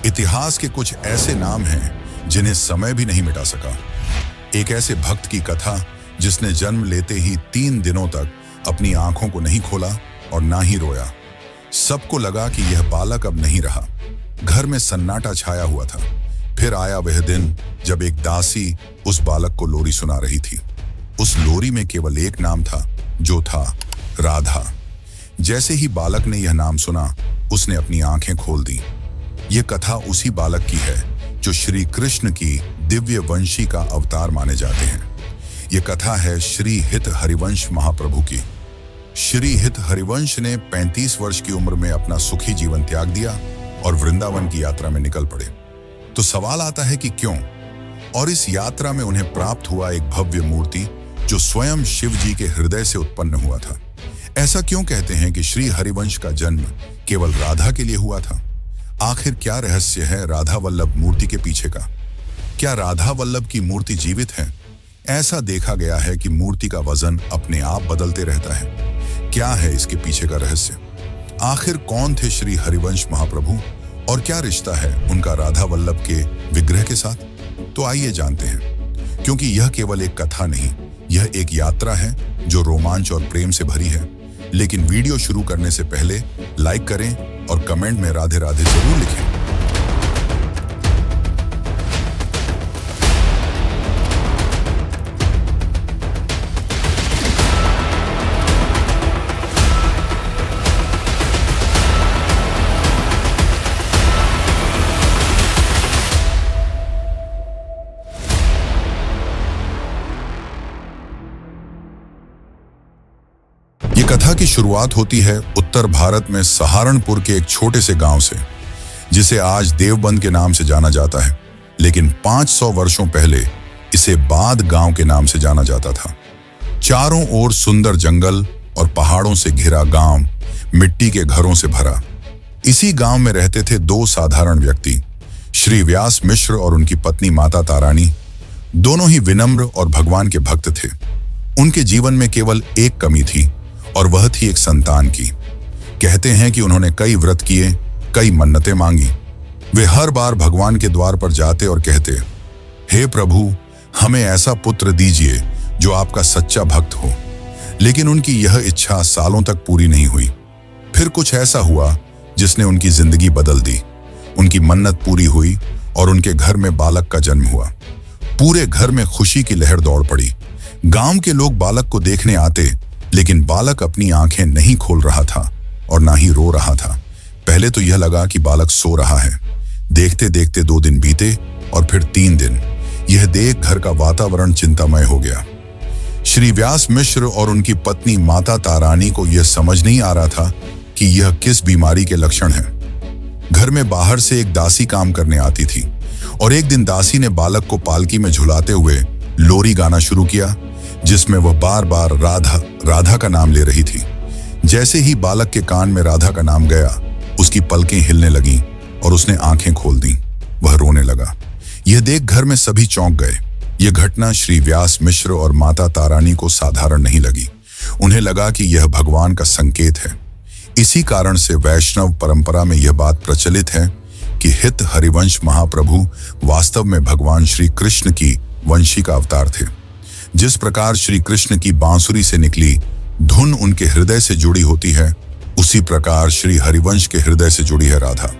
इतिहास के कुछ ऐसे नाम हैं जिन्हें समय भी नहीं मिटा सका। एक ऐसे भक्त की कथा जिसने जन्म लेते ही 3 दिनों तक अपनी आंखों को नहीं खोला और ना ही रोया। सबको लगा कि यह बालक अब नहीं रहा। घर में सन्नाटा छाया हुआ था। फिर आया वह दिन जब एक दासी उस बालक को लोरी सुना रही थी। उस लोरी में केवल एक नाम था, जो था राधा। जैसे ही बालक ने यह नाम सुना, उसने अपनी आंखें खोल दी। यह कथा उसी बालक की है जो श्री कृष्ण की दिव्य वंशी का अवतार माने जाते हैं। यह कथा है श्री हित हरिवंश महाप्रभु की। श्री हित हरिवंश ने 35 वर्ष की उम्र में अपना सुखी जीवन त्याग दिया और वृंदावन की यात्रा में निकल पड़े। तो सवाल आता है कि क्यों? और इस यात्रा में उन्हें प्राप्त हुआ एक भव्य मूर्ति जो स्वयं शिव जी के हृदय से उत्पन्न हुआ था। ऐसा क्यों कहते हैं कि श्री हरिवंश का जन्म केवल राधा के लिए हुआ था? आखिर क्या रहस्य है राधा वल्लभ मूर्ति के पीछे का? क्या राधा वल्लभ की मूर्ति जीवित है? ऐसा देखा गया है कि मूर्ति का वजन अपने आप बदलते रहता है। क्या है इसके पीछे का रहस्य? आखिर कौन थे श्री हरिवंश महाप्रभु और क्या रिश्ता है उनका राधा वल्लभ के विग्रह के साथ? तो आइए जानते हैं, क्योंकि यह केवल एक कथा नहीं, यह एक यात्रा है जो रोमांच और प्रेम से भरी है। लेकिन वीडियो शुरू करने से पहले लाइक करें और कमेंट में राधे राधे जरूर लिखें। ये कथा की शुरुआत होती है उत्तर भारत में सहारनपुर के एक छोटे से गांव से, जिसे आज देवबंद के नाम से जाना जाता है। लेकिन 500 वर्षों पहले इसे बाद गांव के नाम से जाना जाता था। चारों ओर सुंदर जंगल और पहाड़ों से घिरा गांव मिट्टी के घरों से भरा। इसी गांव में रहते थे 2 साधारण व्यक्ति, श्री व्यास मिश्र और उनकी पत्नी माता तारानी। दोनों ही विनम्र और भगवान के भक्त थे। उनके जीवन में केवल एक कमी थी और वह थी एक संतान की। कहते हैं कि उन्होंने कई व्रत किए, कई मन्नतें मांगी। वे हर बार भगवान के द्वार पर जाते और कहते, हे प्रभु, हमें ऐसा पुत्र दीजिए जो आपका सच्चा भक्त हो। लेकिन उनकी यह इच्छा सालों तक पूरी नहीं हुई। फिर कुछ ऐसा हुआ जिसने उनकी जिंदगी बदल दी। उनकी मन्नत पूरी हुई और उनके घर में बालक का जन्म हुआ। पूरे घर में खुशी की लहर दौड़ पड़ी। गांव के लोग बालक को देखने आते, लेकिन बालक अपनी आंखें नहीं खोल रहा था और ना ही रो रहा था। पहले तो यह लगा कि बालक सो रहा है। देखते देखते 2 दिन बीते और फिर 3 दिन। यह देख घर का वातावरण चिंतामय हो गया। श्री व्यास मिश्र और उनकी पत्नी माता तारानी को यह समझ नहीं आ रहा था कि यह किस बीमारी के लक्षण हैं। घर में बाहर से एक दासी काम करने आती थी और एक दिन दासी ने बालक को पालकी में झुलाते हुए लोरी गाना शुरू किया, जिसमें वह बार बार राधा राधा का नाम ले रही थी। जैसे ही बालक के कान में राधा का नाम गया, उसकी पलकें हिलने लगीं और उसने आंखें खोल दी। वह रोने लगा। यह देख घर में सभी चौंक गए। यह घटना श्री व्यास मिश्र और माता तारानी को साधारण नहीं लगी। उन्हें लगा कि यह भगवान का संकेत है। इसी कारण से वैष्णव परंपरा में यह बात प्रचलित है कि हित हरिवंश महाप्रभु वास्तव में भगवान श्री कृष्ण की वंशी का अवतार थे। जिस प्रकार श्री कृष्ण की बांसुरी से निकली धुन उनके हृदय से जुड़ी होती है, उसी प्रकार श्री हरिवंश के हृदय से जुड़ी है राधा।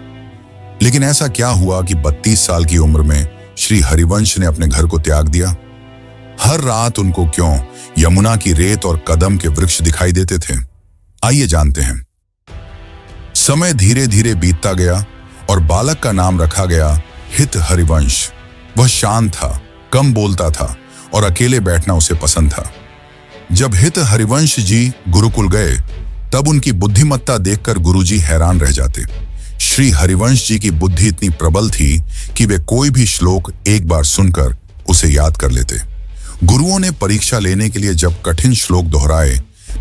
लेकिन ऐसा क्या हुआ कि 32 साल की उम्र में श्री हरिवंश ने अपने घर को त्याग दिया? हर रात उनको क्यों यमुना की रेत और कदम के वृक्ष दिखाई देते थे? आइए जानते हैं। समय धीरे धीरे बीतता गया और बालक का नाम रखा गया हित हरिवंश। वह शांत था, कम बोलता था और अकेले बैठना उसे पसंद था। जब हित हरिवंश जी गुरुकुल गए, तब उनकी बुद्धिमत्ता देखकर गुरुजी हैरान रह जाते। श्री हरिवंश जी की बुद्धि इतनी प्रबल थी कि वे कोई भी श्लोक एक बार सुनकर उसे याद कर लेते। गुरुओं ने परीक्षा लेने के लिए जब कठिन श्लोक दोहराए,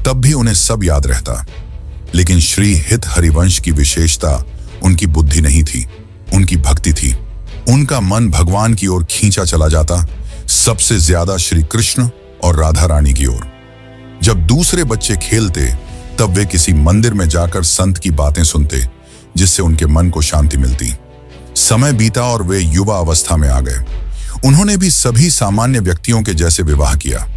तब भी उन्हें सब याद रहता। लेकिन श्री हित हरिवंश की विशेषता उनकी बुद्धि नहीं थी, उनकी भक्ति थी। उनका मन भगवान की ओर खींचा चला जाता, सबसे ज्यादा श्री कृष्ण और राधा रानी की ओर। जब दूसरे बच्चे खेलते, तब वे किसी मंदिर में जाकर संत की बातें सुनते, जिससे उनके मन को शांति मिलती। समय बीता और वे युवा अवस्था में आ गए। उन्होंने भी सभी सामान्य व्यक्तियों के जैसे विवाह किया।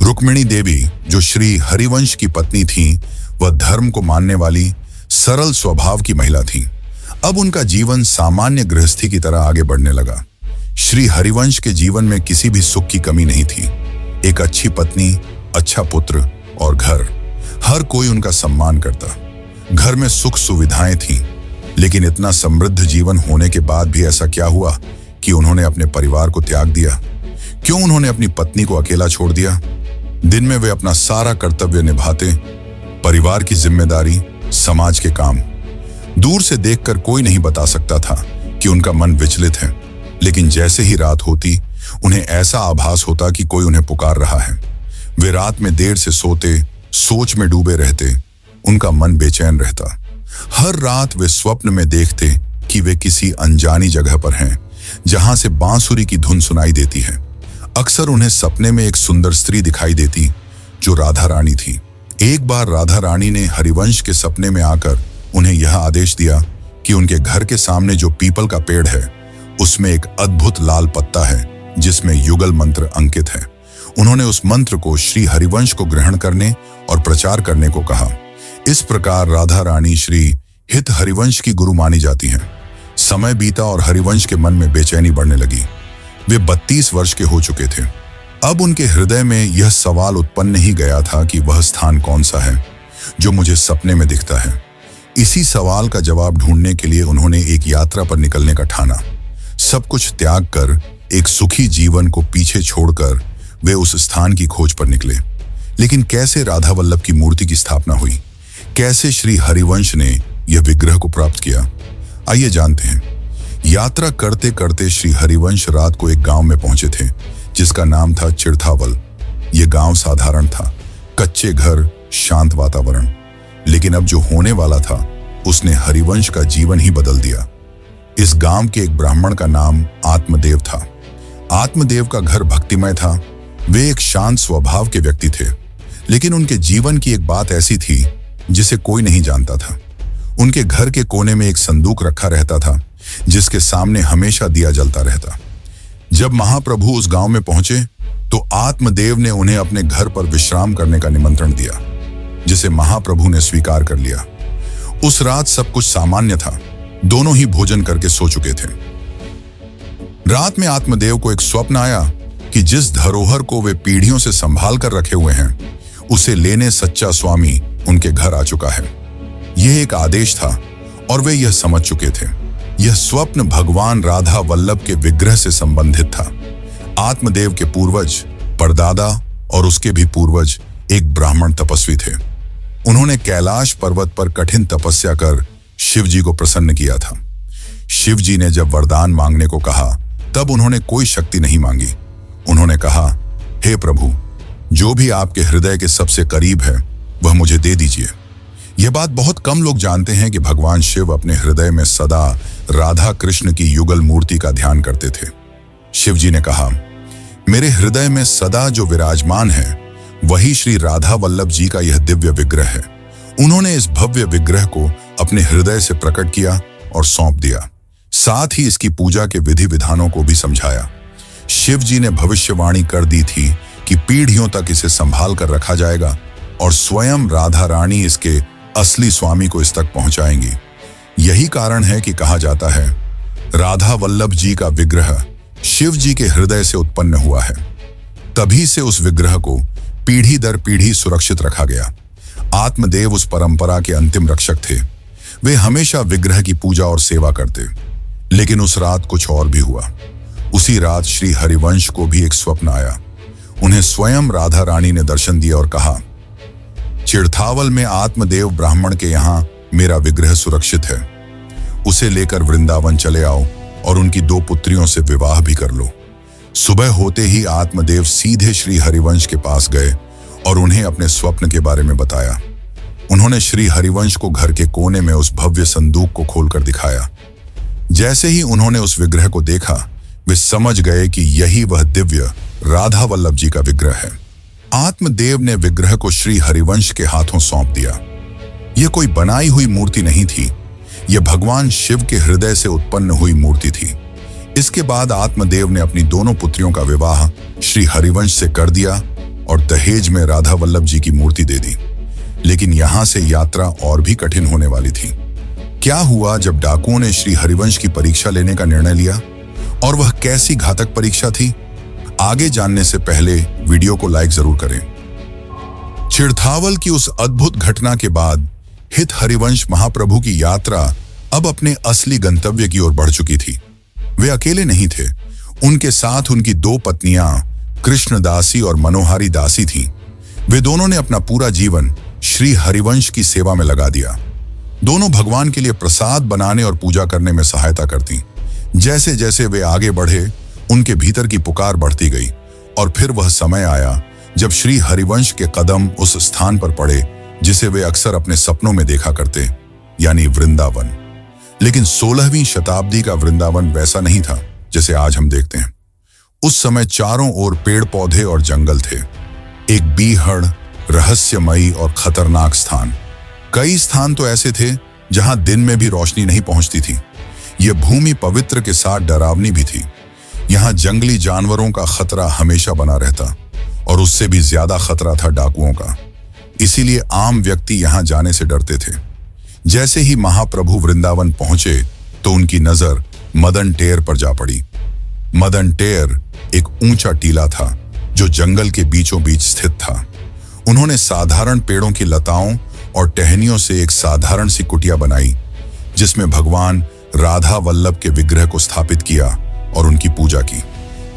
रुक्मिणी देवी, जो श्री हरिवंश की पत्नी थीं, वह धर्म को मानने वाली सरल स्वभाव की महिला थीं। अब उनका जीवन सामान्य गृहस्थी की तरह आगे बढ़ने लगा। श्री हरिवंश के जीवन में किसी भी सुख की कमी नहीं थी। एक अच्छी पत्नी, अच्छा पुत्र और घर, हर कोई उनका सम्मान करता। घर में सुख सुविधाएं थीं, लेकिन इतना समृद्ध जीवन होने के बाद भी ऐसा क्या हुआ कि उन्होंने अपने परिवार को त्याग दिया? क्यों उन्होंने अपनी पत्नी को अकेला छोड़ दिया? दिन में वे अपना सारा कर्तव्य निभाते, परिवार की जिम्मेदारी, समाज के काम। दूर से देखकर कोई नहीं बता सकता था कि उनका मन विचलित है, लेकिन जैसे ही रात होती, उन्हें ऐसा आभास होता कि कोई उन्हें पुकार रहा है। वे रात में देर से सोते, सोच में डूबे रहते, उनका मन बेचैन रहता। हर रात वे स्वप्न में देखते कि वे किसी अनजानी जगह पर हैं, जहां से बांसुरी की धुन सुनाई देती है। अक्सर उन्हें सपने में एक सुंदर स्त्री दिखाई देती, जो राधा रानी थी। एक बार राधा रानी ने हरिवंश के सपने में आकर उन्हें यह आदेश दिया कि उनके घर के सामने जो पीपल का पेड़ है, उसमें एक अद्भुत लाल पत्ता है जिसमें युगल मंत्र अंकित है। उन्होंने उस मंत्र को श्री हरिवंश को ग्रहण करने और प्रचार करने को कहा। इस प्रकार राधा रानी श्री हित हरिवंश की गुरु मानी जाती हैं। समय बीता और हरिवंश के मन में बेचैनी बढ़ने लगी। वे 32 वर्ष के हो चुके थे। अब उनके हृदय में यह सवाल उत्पन्न ही गया था कि वह स्थान कौन सा है जो मुझे सपने में दिखता है। इसी सवाल का जवाब ढूंढने के लिए उन्होंने एक यात्रा पर निकलने का ठाना। सब कुछ त्याग कर, एक सुखी जीवन को पीछे छोड़कर वे उस स्थान की खोज पर निकले। लेकिन कैसे राधा वल्लभ की मूर्ति की स्थापना हुई? कैसे श्री हरिवंश ने यह विग्रह को प्राप्त किया? आइए जानते हैं। यात्रा करते करते श्री हरिवंश रात को एक गांव में पहुंचे थे, जिसका नाम था चिड़थावल। यह गांव साधारण था, कच्चे घर, शांत वातावरण। लेकिन अब जो होने वाला था, उसने हरिवंश का जीवन ही बदल दिया। इस गांव के एक ब्राह्मण का नाम आत्मदेव था। आत्मदेव का घर भक्तिमय था। वे एक शांत स्वभाव के व्यक्ति थे, लेकिन उनके जीवन की एक बात ऐसी थी जिसे कोई नहीं जानता था। उनके घर के कोने में एक संदूक रखा रहता था, जिसके सामने हमेशा दिया जलता रहता। जब महाप्रभु उस गांव में पहुंचे, तो आत्मदेव ने उन्हें अपने घर पर विश्राम करने का निमंत्रण दिया, जिसे महाप्रभु ने स्वीकार कर लिया। उस रात सब कुछ सामान्य था। दोनों ही भोजन करके सो चुके थे। रात में आत्मदेव को एक स्वप्न आया कि जिस धरोहर को वे पीढ़ियों से संभाल कर रखे हुए हैं, उसे लेने सच्चा स्वामी उनके घर आ चुका है। यह एक आदेश था और वे यह समझ चुके थे। यह स्वप्न भगवान राधा वल्लभ के विग्रह से संबंधित था। आत्मदेव के पूर्वज, परदादा और उसके भी पूर्वज एक ब्राह्मण तपस्वी थे। उन्होंने कैलाश पर्वत पर कठिन तपस्या कर शिव जी को प्रसन्न किया था। शिव जी ने जब वरदान मांगने को कहा, तब उन्होंने कोई शक्ति नहीं मांगी। उन्होंने कहा, हे प्रभु, जो भी आपके हृदय के सबसे करीब है, वह मुझे दे दीजिए। यह बात बहुत कम लोग जानते हैं कि भगवान शिव अपने हृदय में सदा राधा कृष्ण की युगल मूर्ति का ध्यान करते थे। शिव जी ने कहा, मेरे हृदय में सदा जो विराजमान है, वही श्री राधा वल्लभ जी का यह दिव्य विग्रह है। उन्होंने इस भव्य विग्रह को अपने हृदय से प्रकट किया और सौंप दिया। साथ ही इसकी पूजा के विधि विधानों को भी समझाया। शिव जी ने भविष्यवाणी कर दी थी कि पीढ़ियों तक इसे संभाल कर रखा जाएगा और स्वयं राधा रानी इसके असली स्वामी को इस तक पहुंचाएंगी। यही कारण है कि कहा जाता है, राधा वल्लभ जी का विग्रह शिव जी के हृदय से उत्पन्न हुआ है। तभी से उस विग्रह को पीढ़ी दर पीढ़ी सुरक्षित रखा गया। आत्मदेव उस परंपरा के अंतिम रक्षक थे। वे हमेशा विग्रह की पूजा और सेवा करते। लेकिन उस रात कुछ और भी हुआ। उसी रात श्री हरिवंश को भी एक स्वप्न आया। उन्हें स्वयं राधा रानी ने दर्शन दिया और कहा, चिड़थावल में आत्मदेव ब्राह्मण के यहाँ मेरा विग्रह सुरक्षित है। उसे लेकर वृंदावन चले आओ और उनकी 2 पुत्रियों से विवाह भी कर लो। सुबह होते ही आत्मदेव सीधे श्री हरिवंश के पास गए और उन्हें अपने स्वप्न के बारे में बताया। उन्होंने श्री हरिवंश को घर के कोने में उस भव्य संदूक को खोलकर दिखाया। जैसे ही उन्होंने उस विग्रह को देखा, वे समझ गए कि यही वह दिव्य राधा वल्लभ जी का विग्रह है। आत्मदेव ने विग्रह को श्री हरिवंश के हाथों सौंप दिया। यह कोई बनाई हुई मूर्ति नहीं थी, यह भगवान शिव के हृदय से उत्पन्न हुई मूर्ति थी। इसके बाद आत्मदेव ने अपनी दोनों पुत्रियों का विवाह श्री हरिवंश से कर दिया और दहेज में राधा वल्लभ जी की मूर्ति दे दी। लेकिन यहां से यात्रा और भी कठिन होने वाली थी। क्या हुआ जब डाकुओं ने श्री हरिवंश की परीक्षा लेने का निर्णय लिया, और वह कैसी घातक परीक्षा थी? आगे जानने से पहले वीडियो को लाइक जरूर करें। चिड़थावल की उस अद्भुत घटना के बाद हित हरिवंश महाप्रभु की यात्रा अब अपने असली गंतव्य की ओर बढ़ चुकी थी। वे अकेले नहीं थे, उनके साथ उनकी दो पत्नियां कृष्ण दासी और मनोहारी दासी थीं। वे दोनों ने अपना पूरा जीवन श्री हरिवंश की सेवा में लगा दिया। दोनों भगवान के लिए प्रसाद बनाने और पूजा करने में सहायता करती। जैसे जैसे वे आगे बढ़े, उनके भीतर की पुकार बढ़ती गई, और फिर वह समय आया जब श्री हरिवंश के कदम उस स्थान पर पड़े जिसे वे अक्सर अपने सपनों में देखा करते, यानी वृंदावन। लेकिन 16वीं शताब्दी का वृंदावन वैसा नहीं था जैसे आज हम देखते हैं। उस समय चारों ओर पेड़ पौधे और जंगल थे, एक बीहड़, रहस्यमयी और खतरनाक स्थान। कई स्थान तो ऐसे थे जहां दिन में भी रोशनी नहीं पहुंचती थी। यह भूमि पवित्र के साथ डरावनी भी थी। यहां जंगली जानवरों का खतरा हमेशा बना रहता, और उससे भी ज्यादा खतरा था डाकुओं का। इसीलिए आम व्यक्ति यहां जाने से डरते थे। जैसे ही महाप्रभु वृंदावन पहुंचे तो उनकी नजर मदन टेर पर जा पड़ी। मदन टेर एक ऊंचा टीला था जो जंगल के बीचों बीच स्थित था। उन्होंने साधारण पेड़ों की लताओं और टहनियों से एक साधारण सी कुटिया बनाई, जिसमें भगवान राधा वल्लभ के विग्रह को स्थापित किया और उनकी पूजा की।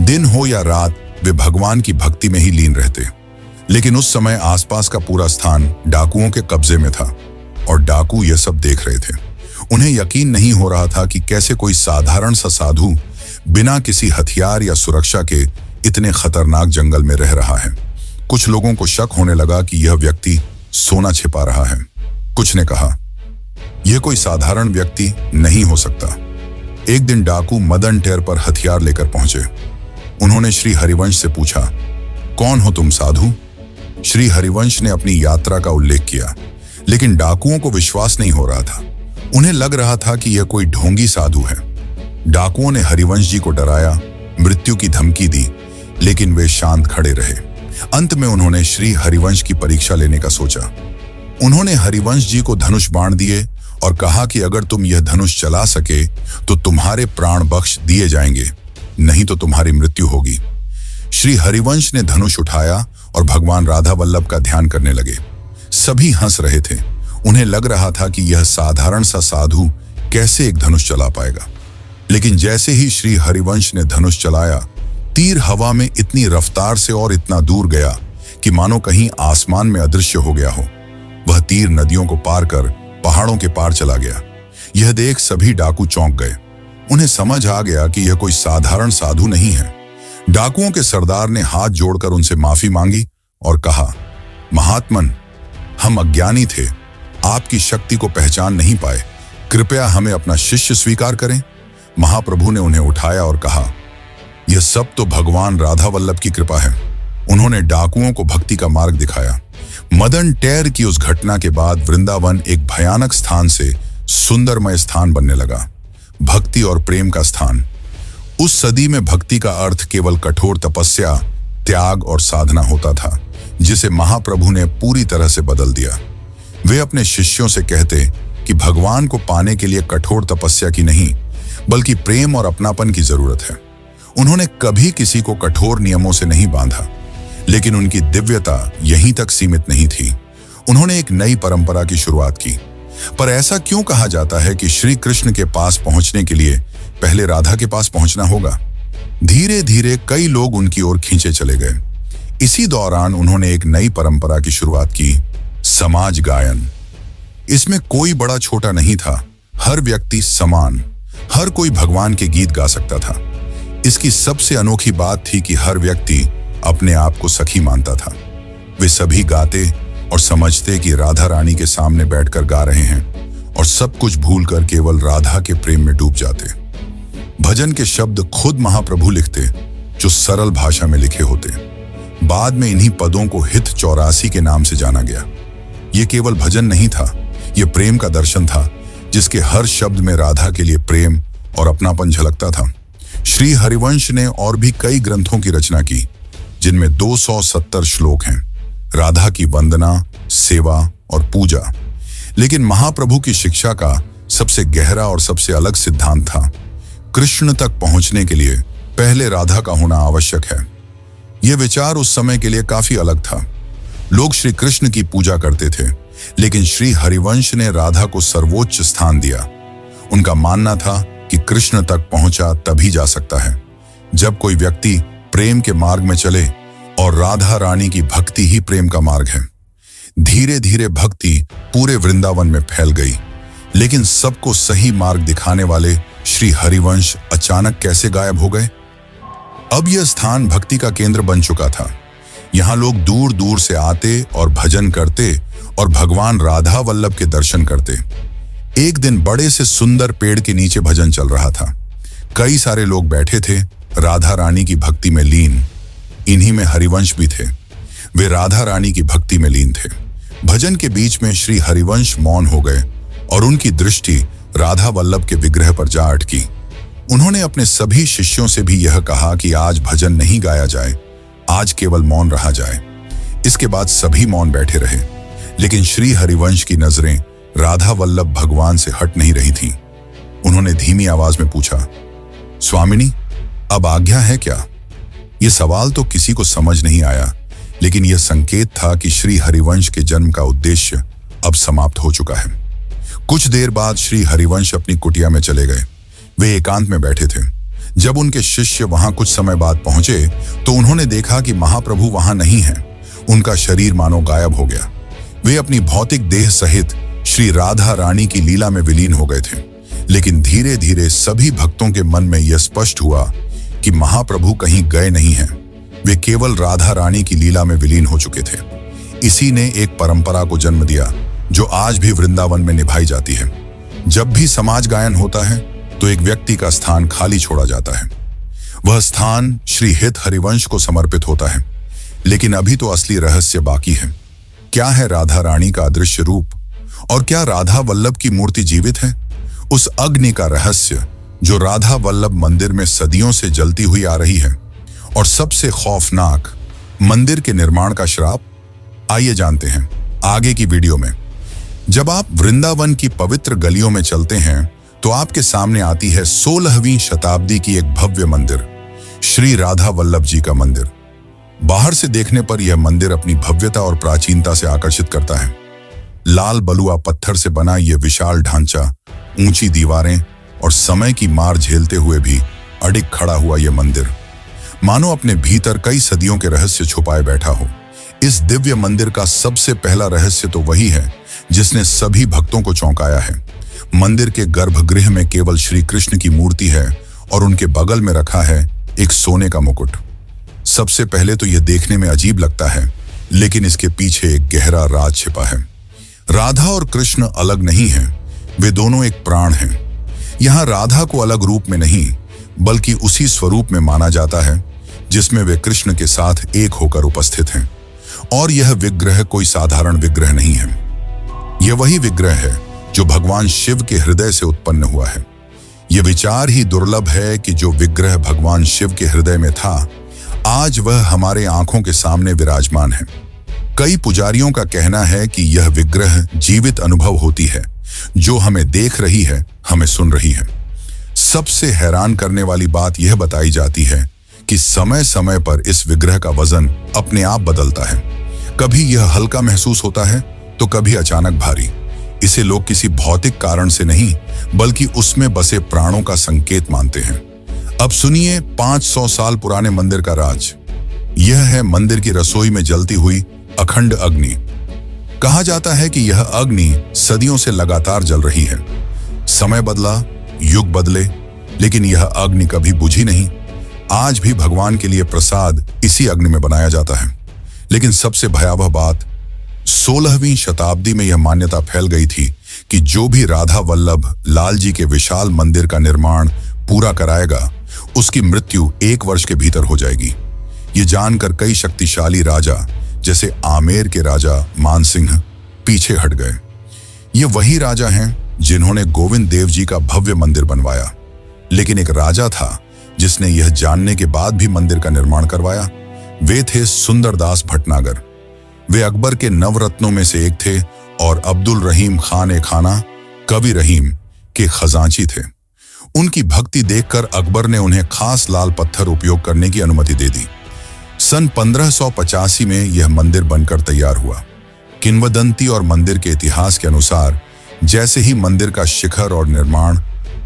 दिन हो या रात, वे भगवान की भक्ति में ही लीन रहते। लेकिन उस समय आसपास का पूरा स्थान डाकुओं के कब्जे में था, और डाकू यह सब देख रहे थे। उन्हें यकीन नहीं हो रहा था कि कैसे कोई साधारण सा साधु बिना किसी हथियार या सुरक्षा के इतने खतरनाक जंगल में रह रहा है। कुछ लोगों को शक होने लगा कि यह व्यक्ति सोना छिपा रहा है। कुछ ने कहा, यह कोई साधारण व्यक्ति नहीं हो सकता। एक दिन डाकू मदन टेर पर हथियार लेकर पहुंचे। उन्होंने श्री हरिवंश से पूछा, कौन हो तुम साधु? श्री हरिवंश ने अपनी यात्रा का उल्लेख किया, लेकिन डाकुओं को विश्वास नहीं हो रहा था। उन्हें लग रहा था कि यह कोई ढोंगी साधु है। डाकुओं ने हरिवंश जी को डराया, मृत्यु की धमकी दी, लेकिन वे शांत खड़े रहे। अंत में उन्होंने श्री हरिवंश की परीक्षा लेने का सोचा। उन्होंने हरिवंश जी को धनुष बाण दिए और कहा कि अगर तुम यह धनुष चला सके तो तुम्हारे प्राण बख्श दिए जाएंगे, नहीं तो तुम्हारी मृत्यु होगी। श्री हरिवंश ने धनुष उठाया और भगवान राधा वल्लभ का ध्यान करने लगे। सभी हंस रहे थे। उन्हें लग रहा था कि यह साधारण सा साधु कैसे एक धनुष चला पाएगा। लेकिन जैसे ही श्री हरिवंश ने धनुष चलाया, तीर हवा में इतनी रफ्तार से और इतना दूर गया कि मानो कहीं आसमान में अदृश्य हो गया हो। वह तीर नदियों को पार कर पहाड़ों के पार चला गया। यह देख सभी डाकू चौंक गए। उन्हें समझ आ गया कि यह कोई साधारण साधु नहीं है। डाकुओं के सरदार ने हाथ जोड़कर उनसे माफी मांगी और कहा, महात्मन, हम अज्ञानी थे, आपकी शक्ति को पहचान नहीं पाए। कृपया हमें अपना शिष्य स्वीकार करें। महाप्रभु ने उन्हें उठाया और कहा, यह सब तो भगवान राधा वल्लभ की कृपा है। उन्होंने डाकुओं को भक्ति का मार्ग दिखाया। मदन टेर की उस घटना के बाद वृंदावन एक भयानक स्थान से सुंदरमय स्थान बनने लगा, भक्ति और प्रेम का स्थान। उस सदी में भक्ति का अर्थ केवल कठोर तपस्या, त्याग और साधना होता था, जिसे महाप्रभु ने पूरी तरह से बदल दिया। वे अपने शिष्यों से कहते कि भगवान को पाने के लिए कठोर तपस्या की नहीं, बल्कि प्रेम और अपनापन की जरूरत है। उन्होंने कभी किसी को कठोर नियमों से नहीं बांधा, लेकिन उनकी दिव्यता यहीं तक सीमित नहीं थी। उन्होंने एक नई परंपरा की शुरुआत की। पर ऐसा क्यों कहा जाता है कि श्री कृष्ण के पास पहुंचने के लिए पहले राधा के पास पहुंचना होगा? धीरे धीरे कई लोग उनकी ओर खींचे चले गए। इसी दौरान उन्होंने एक नई परंपरा की शुरुआत की, समाज गायन। इसमें कोई बड़ा छोटा नहीं था, हर व्यक्ति समान, हर कोई भगवान के गीत गा सकता था। इसकी सबसे अनोखी बात थी कि हर व्यक्ति अपने आप को सखी मानता था। वे सभी गाते और समझते कि राधा रानी के सामने बैठकर गा रहे हैं, और सब कुछ भूलकर केवल राधा के प्रेम में डूब जाते। भजन के शब्द खुद महाप्रभु लिखते, जो सरल भाषा में लिखे होते। बाद में इन्हीं पदों को हित 84 के नाम से जाना गया। यह केवल भजन नहीं था, यह प्रेम का दर्शन था, जिसके हर शब्द में राधा के लिए प्रेम और अपनापन झलकता था। श्री हरिवंश ने और भी कई ग्रंथों की रचना की, जिनमें 270 श्लोक हैं, राधा की वंदना, सेवा और पूजा। लेकिन महाप्रभु की शिक्षा का सबसे गहरा और सबसे अलग सिद्धांत था, कृष्ण तक पहुंचने के लिए पहले राधा का होना आवश्यक है। यह विचार उस समय के लिए काफी अलग था। लोग श्री कृष्ण की पूजा करते थे, लेकिन श्री हरिवंश ने राधा को सर्वोच्च स्थान दिया। उनका मानना था कि कृष्ण तक पहुंचा तभी जा सकता है जब कोई व्यक्ति प्रेम के मार्ग में चले, और राधा रानी की भक्ति ही प्रेम का मार्ग है। धीरे धीरे भक्ति पूरे वृंदावन में फैल गई, लेकिन सबको सही मार्ग दिखाने वाले श्री हरिवंश अचानक कैसे गायब हो गए? अब यह स्थान भक्ति का केंद्र बन चुका था। यहाँ लोग दूर दूर से आते और भजन करते और भगवान राधा वल्लभ के दर्शन करते। एक दिन बड़े से सुंदर पेड़ के नीचे भजन चल रहा था। कई सारे लोग बैठे थे, राधा रानी की भक्ति में लीन। इन्हीं में हरिवंश भी थे। वे राधा रानी की भक्ति में लीन थे। भजन के बीच में श्री हरिवंश मौन हो गए और उनकी दृष्टि राधा वल्लभ के विग्रह पर जा अटकी। उन्होंने अपने सभी शिष्यों से भी यह कहा कि आज भजन नहीं गाया जाए, आज केवल मौन रहा जाए। इसके बाद सभी मौन बैठे रहे, लेकिन श्री हरिवंश की नजरें राधा वल्लभ भगवान से हट नहीं रही थीं। उन्होंने धीमी आवाज में पूछा, स्वामिनी, अब आज्ञा है क्या? यह सवाल तो किसी को समझ नहीं आया, लेकिन यह संकेत था कि श्री हरिवंश के जन्म का उद्देश्य अब समाप्त हो चुका है। कुछ देर बाद श्री हरिवंश अपनी कुटिया में चले गए। वे एकांत में बैठे थे। जब उनके शिष्य वहां कुछ समय बाद पहुंचे तो उन्होंने देखा कि महाप्रभु वहां नहीं है। उनका शरीर मानो गायब हो गया। वे अपनी भौतिक देह सहित श्री राधा रानी की लीला में विलीन हो गए थे। लेकिन धीरे धीरे सभी भक्तों के मन में यह स्पष्ट हुआ कि महाप्रभु कहीं गए नहीं हैं। वे केवल राधा रानी की लीला में विलीन हो चुके थे। इसी ने एक परंपरा को जन्म दिया जो आज भी वृंदावन में निभाई जाती है। जब भी समाज गायन होता है तो एक व्यक्ति का स्थान खाली छोड़ा जाता है। वह स्थान श्री हित हरिवंश को समर्पित होता है। लेकिन अभी तो असली रहस्य बाकी है। क्या है राधा रानी का अदृश्य रूप, और क्या राधा वल्लभ की मूर्ति जीवित है? उस अग्नि का रहस्य जो राधा वल्लभ मंदिर में सदियों से जलती हुई आ रही है, और सबसे खौफनाक, मंदिर के निर्माण का श्राप। आइए जानते हैं आगे की वीडियो में। जब आप वृंदावन की पवित्र गलियों में चलते हैं तो आपके सामने आती है 16वीं शताब्दी की एक भव्य मंदिर, श्री राधा वल्लभ जी का मंदिर। बाहर से देखने पर यह मंदिर अपनी भव्यता और प्राचीनता से आकर्षित करता है। लाल बलुआ पत्थर से बना यह विशाल ढांचा, ऊंची दीवारें और समय की मार झेलते हुए भी अडिग खड़ा हुआ यह मंदिर मानो अपने भीतर कई सदियों के रहस्य छुपाए बैठा हो। इस दिव्य मंदिर का सबसे पहला रहस्य तो वही है जिसने सभी भक्तों को चौंकाया है। मंदिर के गर्भगृह में केवल श्री कृष्ण की मूर्ति है और उनके बगल में रखा है एक सोने का मुकुट। सबसे पहले तो यह देखने में अजीब लगता है, लेकिन इसके पीछे एक गहरा राज छिपा है। राधा और कृष्ण अलग नहीं हैं, वे दोनों एक प्राण हैं। यहाँ राधा को अलग रूप में नहीं, बल्कि उसी स्वरूप में माना जाता है जिसमें वे कृष्ण के साथ एक होकर उपस्थित हैं। और यह विग्रह कोई साधारण विग्रह नहीं है। यह वही विग्रह है जो भगवान शिव के हृदय से उत्पन्न हुआ है। यह विचार ही दुर्लभ है कि जो विग्रह भगवान शिव के हृदय में था, आज वह हमारे आंखों के सामने विराजमान है। कई पुजारियों का कहना है कि यह विग्रह जीवित अनुभव होती है, जो हमें देख रही है, हमें सुन रही है। सबसे हैरान करने वाली बात यह बताई जाती है कि समय समय पर इस विग्रह का वजन अपने आप बदलता है। कभी यह हल्का महसूस होता है तो कभी अचानक भारी। इसे लोग किसी भौतिक कारण से नहीं, बल्कि उसमें बसे प्राणों का संकेत मानते हैं। अब सुनिए 500 साल पुराने मंदिर का राज। यह है मंदिर की रसोई में जलती हुई अखंड अग्नि। कहा जाता है कि यह अग्नि सदियों से लगातार जल रही है। समय बदला, युग बदले, लेकिन यह अग्नि कभी बुझी नहीं। आज भी भगवान के लिए प्रसाद इसी अग्नि में बनाया जाता है। लेकिन सबसे भयावह बात, 16वीं शताब्दी में यह मान्यता फैल गई थी कि जो भी राधा वल्लभ लाल जी के विशाल मंदिर का निर्माण पूरा कराएगा, उसकी मृत्यु 1 वर्ष के भीतर हो जाएगी। ये जानकर कई शक्तिशाली राजा जैसे आमेर के राजा मानसिंह पीछे हट गए। ये वही राजा हैं जिन्होंने गोविंद देव जी का भव्य मंदिर बनवाया। लेकिन एक राजा था जिसने यह जानने के बाद भी मंदिर का निर्माण करवाया। वे थे सुंदरदास भटनागर। वे अकबर के नवरत्नों में से एक थे और अब्दुल रहीम खान ए खाना, कवि रहीम के खजांची थे। उनकी भक्ति देखकर अकबर ने उन्हें खास लाल पत्थर उपयोग करने की अनुमति दे दी। सन 1585 में यह मंदिर बनकर तैयार हुआ। किंवदंती और मंदिर के इतिहास के अनुसार जैसे ही मंदिर का शिखर और निर्माण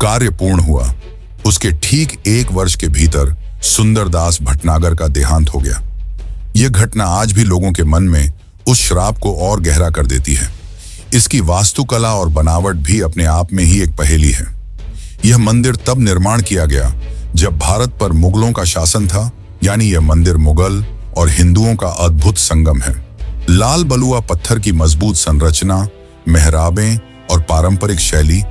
कार्य पूर्ण हुआ, उसके ठीक 1 वर्ष के भीतर सुंदरदास भटनागर का देहांत हो गया। यह घटना आज भी लोगों के मन में उस श्राप को और गहरा कर देती है। इसकी वास्तुकला और बनावट भी अपने आप में ही एक पहेली है। यह मंदिर तब निर्माण किया गया जब भारत पर मुगलों का शासन था, यानी यह मंदिर मुगल और हिंदुओं का अद्भुत संगम है। लाल बलुआ पत्थर की मजबूत संरचना, मेहराबें और पारंपरिक शैली,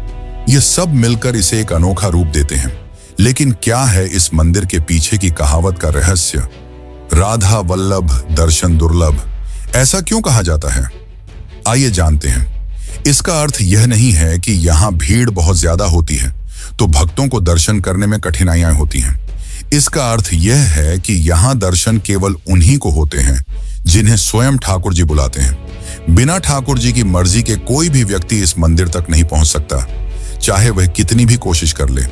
ये सब मिलकर इसे एक अनोखा रूप देते हैं। लेकिन क्या है इस मंदिर के पीछे की कहावत का रहस्य? राधा वल्लभ दर्शन दुर्लभ, ऐसा क्यों कहा जाता है? आइए जानते हैं। इसका अर्थ यह नहीं है कि यहाँ भीड़ बहुत ज्यादा होती है तो भक्तों को दर्शन करने में कठिनाइयां होती हैं। इसका अर्थ यह है कि यहाँ दर्शन केवल उन्हीं को होते हैं जिन्हें स्वयं ठाकुर जी बुलाते हैं। बिना ठाकुर जी की मर्जी के कोई भी व्यक्ति इस मंदिर तक नहीं पहुंच सकता, चाहे वह कितनी भी कोशिश कर ले।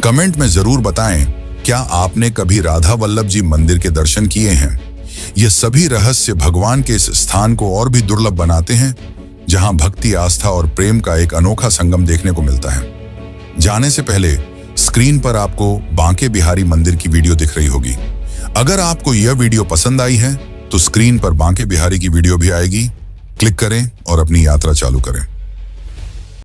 कमेंट में जरूर बताएं, क्या आपने कभी राधा वल्लभ जी मंदिर के दर्शन किए हैं? ये सभी रहस्य भगवान के इस स्थान को और भी दुर्लभ बनाते हैं, जहां भक्ति, आस्था और प्रेम का एक अनोखा संगम देखने को मिलता है। जाने से पहले स्क्रीन पर आपको बांके बिहारी मंदिर की वीडियो दिख रही होगी। अगर आपको यह वीडियो पसंद आई है तो स्क्रीन पर बांके बिहारी की वीडियो भी आएगी। क्लिक करें और अपनी यात्रा चालू करें।